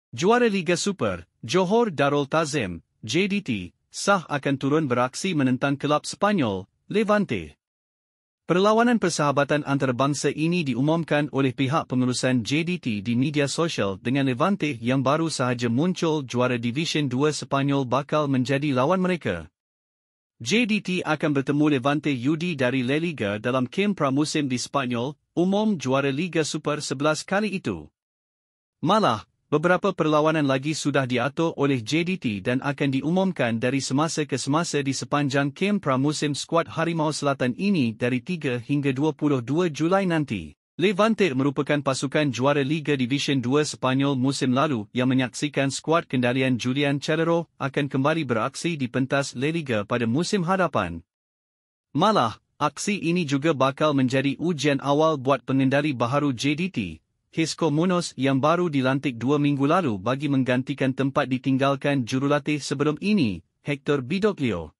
Juara Liga Super, Johor Darul Ta'zim, JDT, sah akan turun beraksi menentang kelab Sepanyol, Levante. Perlawanan persahabatan antarabangsa ini diumumkan oleh pihak pengurusan JDT di media sosial dengan Levante yang baru sahaja muncul juara Division 2 Sepanyol bakal menjadi lawan mereka. JDT akan bertemu Levante UD dari La Liga dalam kem pramusim di Sepanyol, umum juara Liga Super 11 kali itu. Malah, beberapa perlawanan lagi sudah diatur oleh JDT dan akan diumumkan dari semasa ke semasa di sepanjang kem pramusim skuad Harimau Selatan ini dari 3 hingga 22 Julai nanti. Levante merupakan pasukan juara Liga Division 2 Sepanyol musim lalu yang menyaksikan skuad kendalian Julian Chalero akan kembali beraksi di pentas La Liga pada musim hadapan. Malah, aksi ini juga bakal menjadi ujian awal buat pengendali baharu JDT, Xisco Munoz yang baru dilantik 2 minggu lalu bagi menggantikan tempat ditinggalkan jurulatih sebelum ini, Hector Bidoglio.